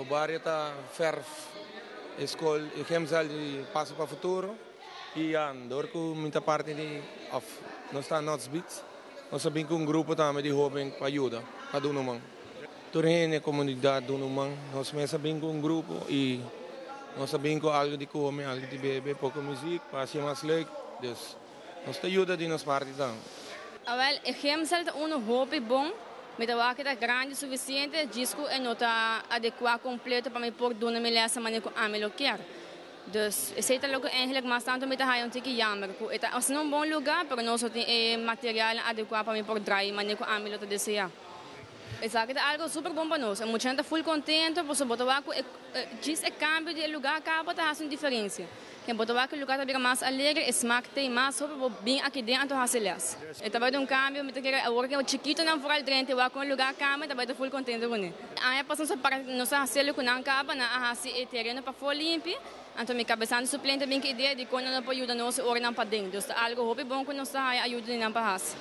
O bairro está ferro, escola, e gemsal de passo para o futuro. E andor com muita parte de nós está nos bits. Nós sabemos que grupo também de jovens para ajuda, para dar uma. Torrene a comunidade do Numang, nós sabemos que grupo e nós sabemos que algo de comer, algo de beber, pouca música, para ser mais legal. Então, nós ajuda de nossa parte também. Well, o gemsal é hobby bom. Mas eu que é grande o suficiente, disco e não está adequado completo para me pôr dona me lessa maneira que ame lo quer. Dus eu sei que eigenlijk mas tanto me tá um tique jammer. É um bom lugar, mas não só tem material adequado para me pôr dry maneira que ame lo te deseja. Exato, é algo super bom para nós. Muita gente full contente, por saber que diz é cambio de lugar acaba tá fazendo diferença. Quem botar que o lugar está mais alegre, smack tem mais sobre bem aqui dentro hacelas. É também um cambio, me toquei agora que o chiquito não for dentro, eu com o lugar cama, também estou full contente com ele. Aí passamos para nossa hacela com não caba, na hace é terreno para for limpo. Então me cabeçando suplente bem que ideia de quando não pode ajudar nós ora não para dentro. Algo hobby bom que nós ajuda não para hace.